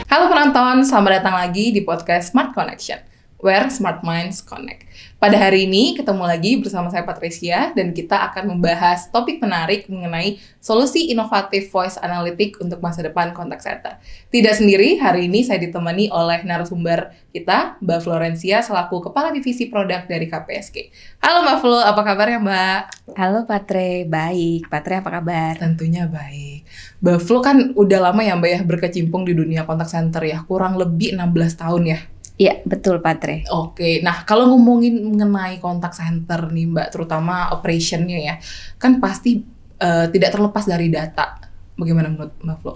Halo penonton, selamat datang lagi di podcast Smart Connection, where smart minds connect. Pada hari ini ketemu lagi bersama saya Patricia dan kita akan membahas topik menarik mengenai solusi inovatif voice analytic untuk masa depan contact center. Tidak sendiri, hari ini saya ditemani oleh narasumber kita, Mbak Florencia selaku Kepala Divisi Produk dari KPSK. Halo Mbak Flo, apa kabarnya Mbak? Halo Patre, baik. Patre apa kabar? Tentunya baik. Mbak Flo kan udah lama ya Mbak ya berkecimpung di dunia contact center ya, kurang lebih 16 tahun ya? Iya, betul Patre. Oke, nah kalau ngomongin mengenai contact center nih Mbak, terutama operationnya ya, kan pasti tidak terlepas dari data. Bagaimana menurut Mbak Flo?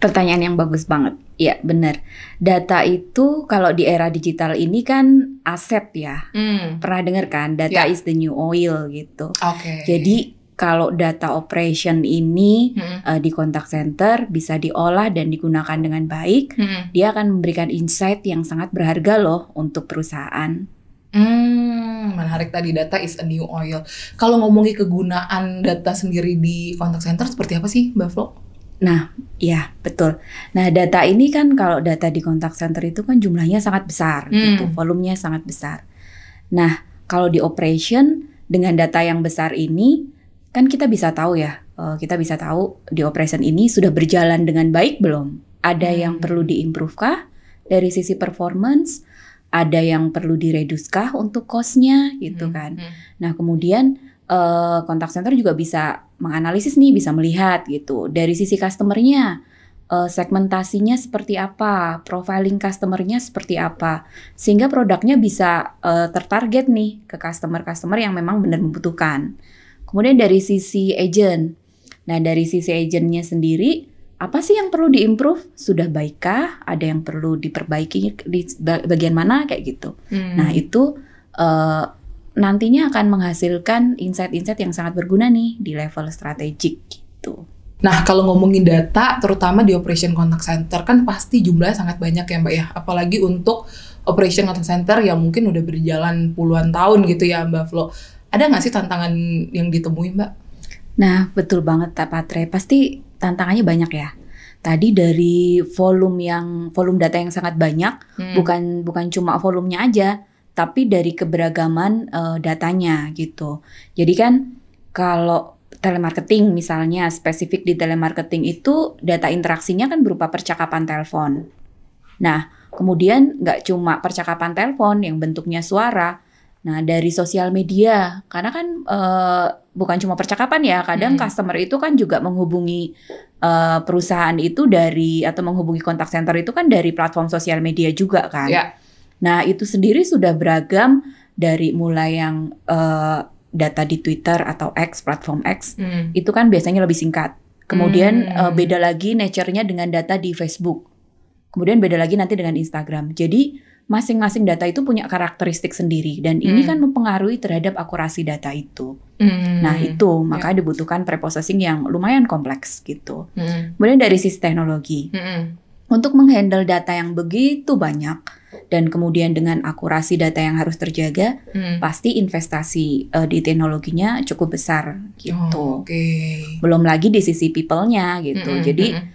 Pertanyaan yang bagus banget. Iya, benar. Data itu kalau di era digital ini kan aset ya. Pernah dengar kan? Data is the new oil gitu. Oke. Jadi kalau data operation ini di contact center bisa diolah dan digunakan dengan baik, dia akan memberikan insight yang sangat berharga loh untuk perusahaan. Menarik tadi, data is a new oil. Kalau ngomongin kegunaan data sendiri di contact center seperti apa sih Mbak Flo? Nah, ya betul. Nah, data ini kan kalau data di contact center itu kan jumlahnya sangat besar, gitu, volumenya sangat besar. Nah, kalau di operation dengan data yang besar ini kan kita bisa tahu ya, kita bisa tahu di operation ini sudah berjalan dengan baik belum? Ada yang perlu diimprove kah dari sisi performance? Ada yang perlu direduce kah untuk cost-nya gitu kan? Nah kemudian contact center juga bisa menganalisis nih, bisa melihat gitu dari sisi customer-nya, segmentasinya seperti apa, profiling customer-nya seperti apa, sehingga produknya bisa tertarget nih ke customer-customer yang memang benar membutuhkan. Kemudian dari sisi agent, nah dari sisi agentnya sendiri, apa sih yang perlu diimprove? Sudah baikkah? Ada yang perlu diperbaiki di bagian mana kayak gitu. Nah itu nantinya akan menghasilkan insight-insight yang sangat berguna nih di level strategik gitu. Nah kalau ngomongin data, terutama di operation contact center kan pasti jumlahnya sangat banyak ya Mbak ya. Apalagi untuk operation contact center yang mungkin udah berjalan puluhan tahun gitu ya Mbak Flo. Ada nggak sih tantangan yang ditemui Mbak? Nah betul banget Patre, pasti tantangannya banyak ya. Tadi dari volume data yang sangat banyak, bukan cuma volumenya aja, tapi dari keberagaman datanya gitu. Jadi kan kalau telemarketing misalnya, spesifik di telemarketing itu data interaksinya kan berupa percakapan telepon. Nah kemudian nggak cuma percakapan telepon yang bentuknya suara. Nah dari sosial media, karena kan bukan cuma percakapan ya, kadang customer itu kan juga menghubungi perusahaan itu atau menghubungi contact center itu kan dari platform sosial media juga kan. Yeah. Nah itu sendiri sudah beragam dari mulai yang data di Twitter atau X, platform X, itu kan biasanya lebih singkat. Kemudian beda lagi nature-nya dengan data di Facebook. Kemudian beda lagi nanti dengan Instagram. Jadi masing-masing data itu punya karakteristik sendiri dan ini kan mempengaruhi terhadap akurasi data itu. Nah itu makanya dibutuhkan preprocessing yang lumayan kompleks gitu. Kemudian dari sisi teknologi, untuk menghandle data yang begitu banyak dan kemudian dengan akurasi data yang harus terjaga, pasti investasi di teknologinya cukup besar gitu. Belum lagi di sisi people-nya gitu. Jadi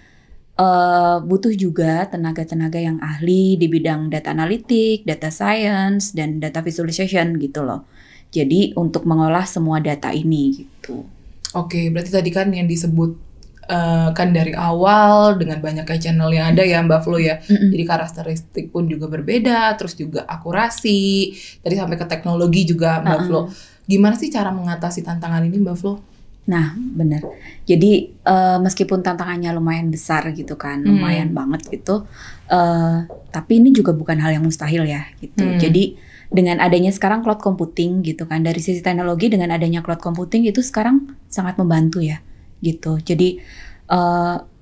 butuh juga tenaga-tenaga yang ahli di bidang data analitik, data science, dan data visualization gitu loh. Jadi untuk mengolah semua data ini gitu. Oke, berarti tadi kan yang disebut kan dari awal dengan banyaknya channel yang ada ya Mbak Flo ya. Jadi karakteristik pun juga berbeda, terus juga akurasi, tadi sampai ke teknologi juga Mbak Flo. Gimana sih cara mengatasi tantangan ini Mbak Flo? Nah benar, jadi meskipun tantangannya lumayan besar gitu kan, lumayan banget gitu, tapi ini juga bukan hal yang mustahil ya gitu. Jadi dengan adanya sekarang cloud computing gitu kan, dari sisi teknologi dengan adanya cloud computing itu sekarang sangat membantu ya gitu. Jadi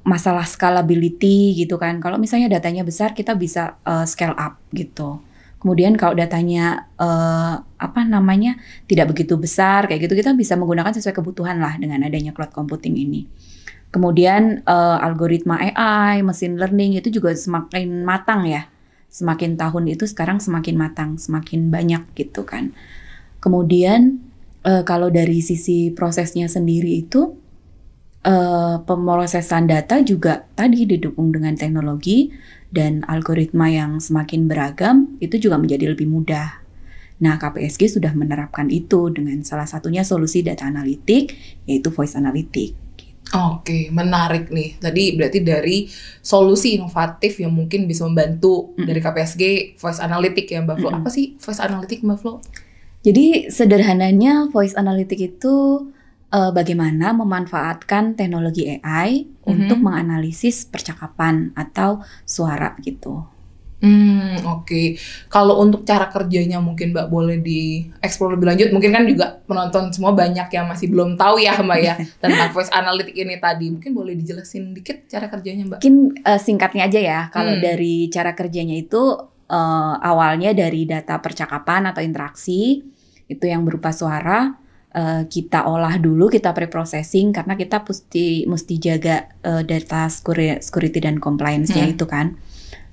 masalah scalability gitu kan, kalau misalnya datanya besar kita bisa scale up gitu. Kemudian kalau datanya tidak begitu besar kayak gitu, kita bisa menggunakan sesuai kebutuhan lah dengan adanya cloud computing ini. Kemudian algoritma AI, machine learning itu juga semakin matang ya. Semakin tahun itu sekarang semakin matang, semakin banyak gitu kan. Kemudian kalau dari sisi prosesnya sendiri itu Pemrosesan data juga tadi didukung dengan teknologi dan algoritma yang semakin beragam, itu juga menjadi lebih mudah. Nah, KPSG sudah menerapkan itu dengan salah satunya solusi data analitik, yaitu voice analytic. Oke, menarik nih. Tadi berarti dari solusi inovatif yang mungkin bisa membantu dari KPSG voice analytic ya Mbak Flo. Apa sih voice analytic Mbak Flo? Jadi sederhananya voice analytic itu bagaimana memanfaatkan teknologi AI untuk menganalisis percakapan atau suara gitu. Oke. Kalau untuk cara kerjanya mungkin Mbak boleh dieksplor lebih lanjut. Mungkin kan juga penonton semua banyak yang masih belum tahu ya Mbak ya tentang voice analytic ini tadi. Mungkin boleh dijelasin dikit cara kerjanya Mbak? Mungkin singkatnya aja ya. Kalau dari cara kerjanya itu awalnya dari data percakapan atau interaksi itu yang berupa suara. Kita olah dulu, kita pre-processing karena kita mesti jaga data security dan compliance-nya itu kan.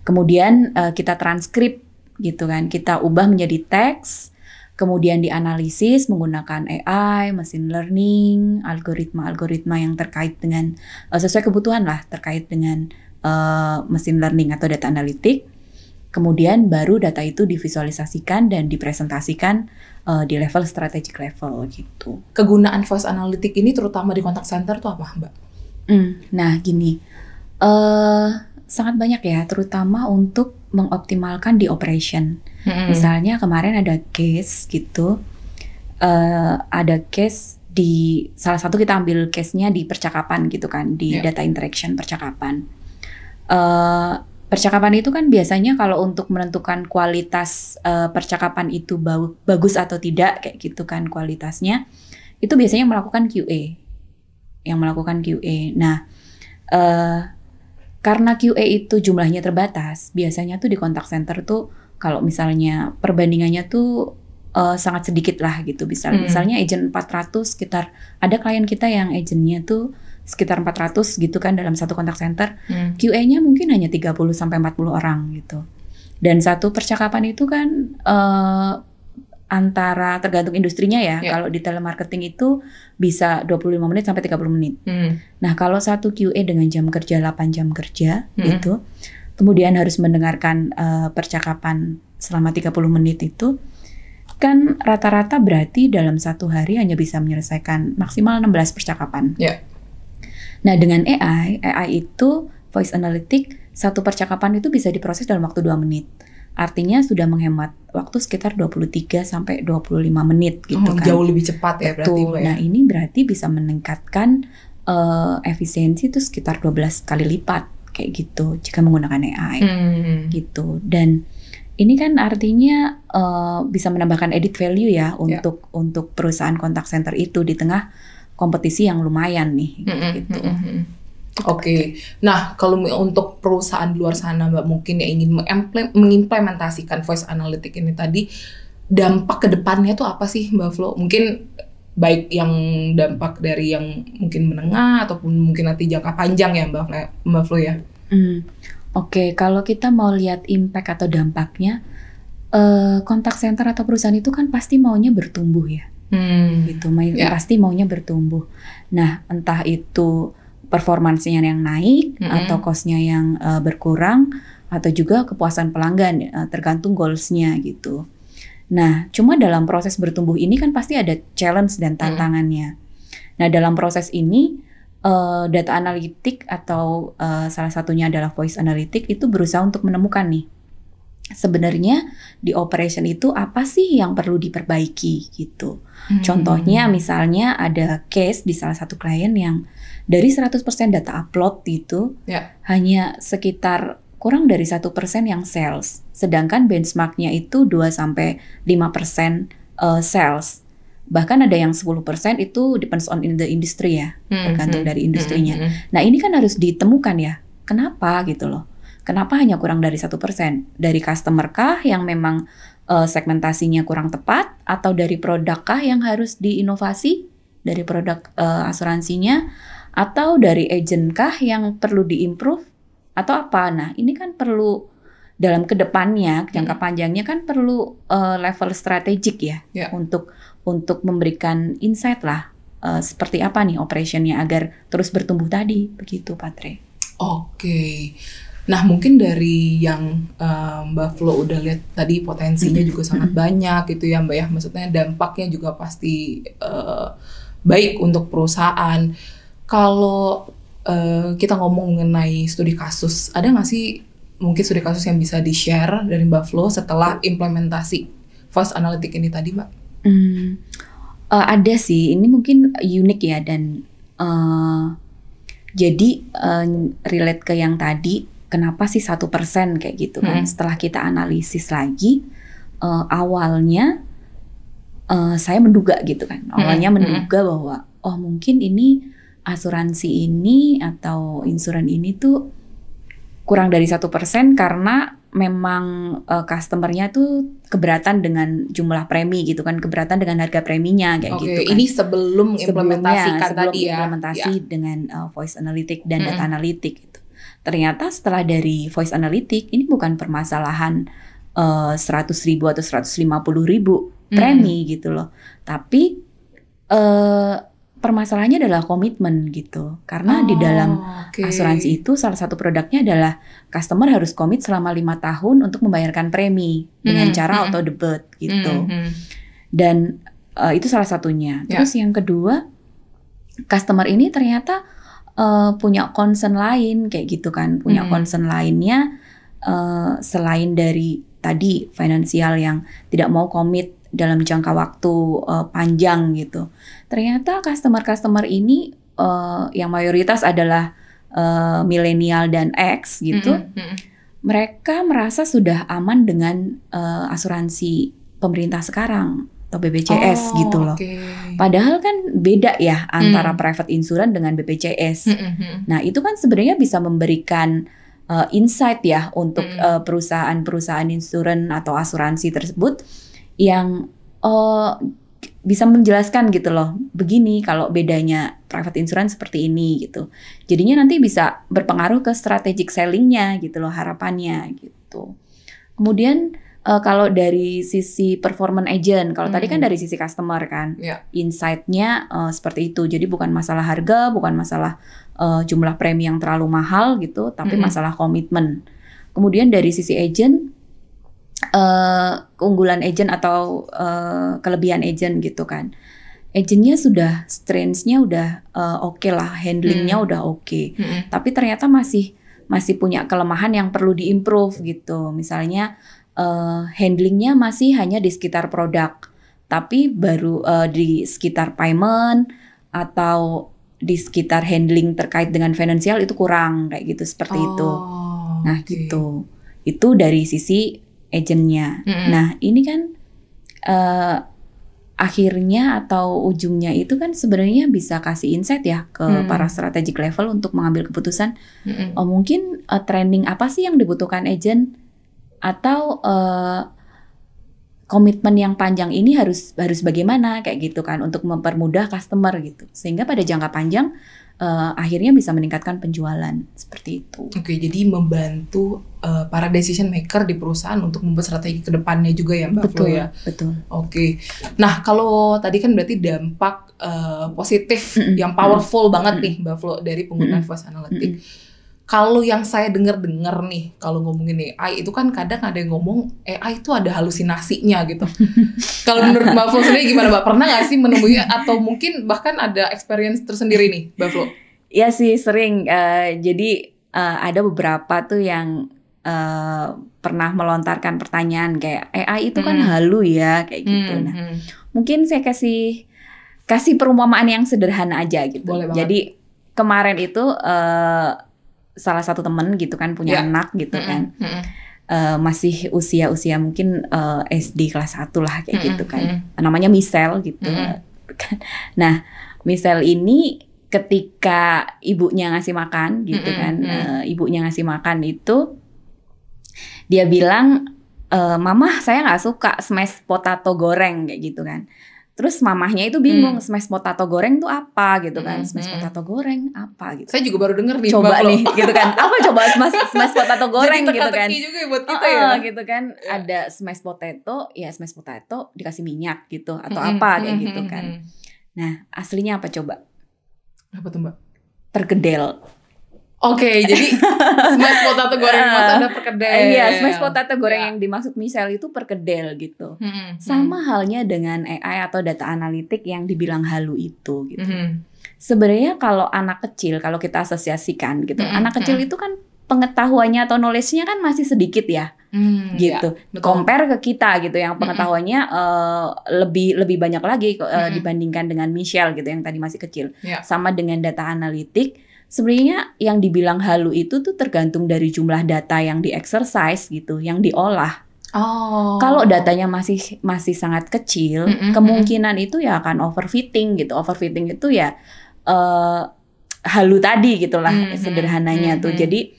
Kemudian kita transkrip gitu kan, kita ubah menjadi teks, kemudian dianalisis menggunakan AI, machine learning, algoritma yang terkait dengan sesuai kebutuhan lah terkait dengan machine learning atau data analitik. Kemudian baru data itu divisualisasikan dan dipresentasikan di level strategic level gitu. Kegunaan voice analytic ini terutama di contact center tuh apa Mbak? Nah gini, sangat banyak ya, terutama untuk mengoptimalkan di operation. Misalnya kemarin ada case gitu, ada case di salah satu kita ambil case-nya di percakapan gitu kan, di data interaction percakapan. Percakapan itu kan biasanya kalau untuk menentukan kualitas percakapan itu bagus atau tidak kayak gitu kan kualitasnya, itu biasanya melakukan QA, Nah, karena QA itu jumlahnya terbatas, biasanya tuh di contact center tuh kalau misalnya perbandingannya tuh sangat sedikit lah gitu. Misalnya agent 400 sekitar, ada klien kita yang agentnya tuh sekitar 400 gitu kan dalam satu contact center. QA-nya mungkin hanya 30-40 orang gitu. Dan satu percakapan itu kan antara tergantung industrinya ya. Kalau di telemarketing itu bisa 25 menit sampai 30 menit. Nah, kalau satu QA dengan jam kerja 8 jam kerja gitu, kemudian harus mendengarkan percakapan selama 30 menit itu, kan rata-rata berarti dalam satu hari hanya bisa menyelesaikan maksimal 16 percakapan. Nah, dengan AI itu voice analytic, satu percakapan itu bisa diproses dalam waktu 2 menit. Artinya sudah menghemat waktu sekitar 23 sampai 25 menit gitu kan. Jauh lebih cepat ya. Betul. Berarti Mbak ya. Nah, ini berarti bisa meningkatkan efisiensi itu sekitar 12 kali lipat kayak gitu jika menggunakan AI gitu. Dan ini kan artinya bisa menambahkan added value ya untuk perusahaan contact center itu di tengah kompetisi yang lumayan nih gitu. Oke. Nah, kalau untuk perusahaan di luar sana Mbak mungkin yang ingin mengimplementasikan voice analytic ini tadi, dampak ke depannya tuh apa sih Mbak Flo? Mungkin baik yang dampak dari yang mungkin menengah ataupun mungkin nanti jangka panjang ya Mbak Flo ya. Oke, kalau kita mau lihat impact atau dampaknya, contact center atau perusahaan itu kan pasti maunya bertumbuh ya. Gitu, pasti maunya bertumbuh. Nah, entah itu performansnya yang naik atau cost-nya yang berkurang atau juga kepuasan pelanggan tergantung goals-nya gitu. Nah, cuma dalam proses bertumbuh ini kan pasti ada challenge dan tantangannya. Nah, dalam proses ini data analitik atau salah satunya adalah voice analytic itu berusaha untuk menemukan nih sebenarnya di operation itu apa sih yang perlu diperbaiki gitu. Contohnya misalnya ada case di salah satu klien yang dari 100% data upload itu hanya sekitar kurang dari 1% yang sales. Sedangkan benchmarknya itu 2-5% sales. Bahkan ada yang 10% itu depends on in the industry ya, tergantung dari industrinya. Nah, ini kan harus ditemukan ya, kenapa gitu loh. Kenapa hanya kurang dari 1%? Dari customer kah yang memang segmentasinya kurang tepat? Atau dari produk kah yang harus diinovasi? Dari produk asuransinya? Atau dari agent kah yang perlu diimprove? Atau apa? Nah, ini kan perlu dalam kedepannya, jangka panjangnya kan perlu level strategik ya. Untuk memberikan insight lah seperti apa nih operationnya agar terus bertumbuh tadi, begitu Patre. Oke. Nah mungkin dari yang Mbak Flo udah lihat tadi potensinya juga sangat banyak gitu ya Mbak ya. Maksudnya dampaknya juga pasti baik untuk perusahaan. Kalau kita ngomong mengenai studi kasus, ada nggak sih mungkin studi kasus yang bisa di-share dari Mbak Flo setelah implementasi Voice Analytics ini tadi Mbak? Ada sih, ini mungkin unik ya dan jadi relate ke yang tadi, kenapa sih 1% kayak gitu kan? Setelah kita analisis lagi, awalnya saya menduga gitu kan, menduga bahwa oh mungkin ini asuransi ini atau insuran ini tuh kurang dari 1% karena memang customernya tuh keberatan dengan jumlah premi gitu kan, keberatan dengan harga preminya kayak gitu kan. Ini sebelum implementasikan tadi ya. Implementasi dengan voice analytic dan data analytic gitu. Ternyata setelah dari voice analytic ini bukan permasalahan 100.000 atau 150.000 premi gitu loh, tapi permasalahannya adalah komitmen gitu. Karena di dalam asuransi itu salah satu produknya adalah customer harus komit selama 5 tahun untuk membayarkan premi dengan cara auto debit gitu. Dan itu salah satunya. Terus yang kedua, customer ini ternyata punya concern lain kayak gitu kan. Punya concern lainnya selain dari tadi finansial yang tidak mau komit dalam jangka waktu panjang gitu. Ternyata customer ini yang mayoritas adalah milenial dan X gitu. Mereka merasa sudah aman dengan asuransi pemerintah sekarang atau BPJS gitu loh. Padahal kan beda ya antara private insurance dengan BPJS. Nah, itu kan sebenarnya bisa memberikan insight ya untuk perusahaan-perusahaan insurance atau asuransi tersebut yang bisa menjelaskan gitu loh, begini kalau bedanya private insurance seperti ini gitu. Jadinya nanti bisa berpengaruh ke strategic sellingnya gitu loh, harapannya gitu. Kemudian kalau dari sisi performance agent, kalau tadi kan dari sisi customer kan, insight-nya seperti itu. Jadi bukan masalah harga, bukan masalah jumlah premi yang terlalu mahal gitu, tapi masalah komitmen. Kemudian dari sisi agent, keunggulan agent atau kelebihan agent gitu kan. Agentnya sudah strengths-nya udah oke lah, handlingnya udah oke. Tapi ternyata masih punya kelemahan yang perlu diimprove gitu. Misalnya handlingnya masih hanya di sekitar produk, tapi baru di sekitar payment atau di sekitar handling terkait dengan finansial itu kurang kayak gitu, seperti itu. Nah gitu, itu dari sisi agentnya. Nah ini kan akhirnya atau ujungnya itu kan sebenarnya bisa kasih insight ya ke para strategic level untuk mengambil keputusan. Oh mungkin training apa sih yang dibutuhkan agent, atau komitmen yang panjang ini harus bagaimana kayak gitu kan untuk mempermudah customer gitu, sehingga pada jangka panjang akhirnya bisa meningkatkan penjualan seperti itu. Oke, jadi membantu para decision maker di perusahaan untuk membuat strategi ke depannya juga ya Mbak Flo ya. Betul. Oke. Nah, kalau tadi kan berarti dampak positif yang powerful banget nih Mbak Flo dari penggunaan voice analytics. Kalau yang saya dengar nih, kalau ngomongin AI itu kan kadang ada yang ngomong AI itu ada halusinasinya gitu. Kalau menurut Mbak Flo sendiri gimana Mbak? Pernah nggak sih menemui atau mungkin bahkan ada experience tersendiri nih Mbak Flo? Iya sih sering. Jadi ada beberapa tuh yang pernah melontarkan pertanyaan kayak AI itu kan halu ya kayak gitu. Nah, mungkin saya kasih perumpamaan yang sederhana aja gitu. Boleh banget. Jadi kemarin itu salah satu temen gitu kan punya anak gitu kan, masih usia mungkin SD kelas 1 lah kayak gitu kan, namanya Michelle gitu. Nah Michelle ini ketika ibunya ngasih makan gitu kan, ibunya ngasih makan itu dia bilang, mama saya nggak suka smash potato goreng kayak gitu kan. Terus mamahnya itu bingung, smash potato goreng tuh apa gitu kan. Smash potato goreng apa gitu. Saya juga baru denger nih. Coba nih gitu kan. Apa coba smash potato goreng jadi gitu kan. Jadi juga buat kita ya. Gitu kan. Ada smash potato, ya smash potato dikasih minyak gitu. Atau apa kayak gitu kan. Nah, aslinya apa coba? Apa tuh Mbak? Perkedel. Oke, jadi smash potato goreng dimasak ada perkedel. Iya, smash potato goreng yang dimaksud Michelle itu perkedel gitu. Sama halnya dengan AI atau data analitik yang dibilang halu itu gitu. Sebenarnya kalau anak kecil, kalau kita asosiasikan gitu, anak kecil itu kan pengetahuannya atau knowledge-nya kan masih sedikit ya. Gitu. Ya, compare ke kita gitu yang pengetahuannya lebih banyak lagi dibandingkan dengan Michelle gitu yang tadi masih kecil. Sama dengan data analitik. Sebenarnya yang dibilang halu itu tuh tergantung dari jumlah data yang di-exercise gitu, yang diolah. Kalau datanya masih sangat kecil, kemungkinan itu ya akan overfitting gitu. Overfitting itu ya halu tadi gitulah sederhananya tuh. Jadi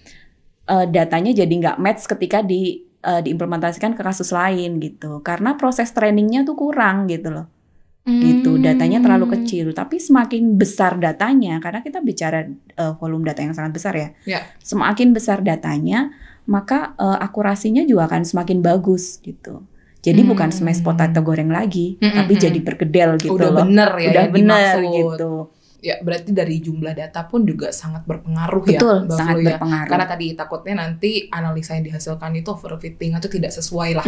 datanya jadi nggak match ketika diimplementasikan ke kasus lain gitu. Karena proses trainingnya tuh kurang gitu loh. Gitu, datanya terlalu kecil, tapi semakin besar datanya, karena kita bicara volume data yang sangat besar ya. Semakin besar datanya, maka akurasinya juga akan semakin bagus gitu. Jadi bukan smash potato goreng lagi, tapi jadi perkedel gitu udah loh. Bener ya, udah bener gitu. Ya berarti dari jumlah data pun juga sangat berpengaruh. Betul, ya, sangat ya. berpengaruh. Karena tadi takutnya nanti analisa yang dihasilkan itu overfitting atau tidak sesuai lah,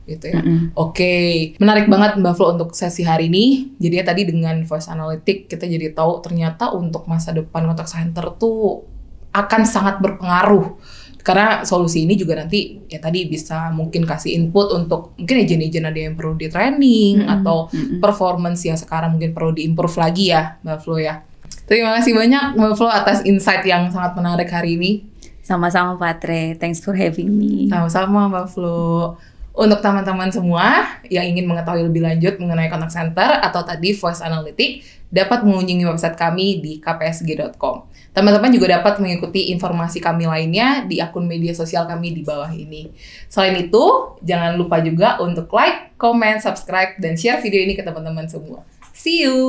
gitu ya. Oke, menarik banget Mbak Flo untuk sesi hari ini. Jadi ya tadi dengan voice analytic kita jadi tahu ternyata untuk masa depan contact center tuh akan sangat berpengaruh. Karena solusi ini juga nanti ya tadi bisa mungkin kasih input untuk mungkin agent-agent ada yang perlu di training atau performance yang sekarang mungkin perlu diimprove lagi ya Mbak Flo ya. Terima kasih banyak Mbak Flo atas insight yang sangat menarik hari ini. Sama-sama Patre, thanks for having me. Sama-sama Mbak Flo. Untuk teman-teman semua yang ingin mengetahui lebih lanjut mengenai contact center atau tadi voice analytic, dapat mengunjungi website kami di kpsg.com. Teman-teman juga dapat mengikuti informasi kami lainnya di akun media sosial kami di bawah ini. Selain itu, jangan lupa juga untuk like, comment, subscribe, dan share video ini ke teman-teman semua. See you!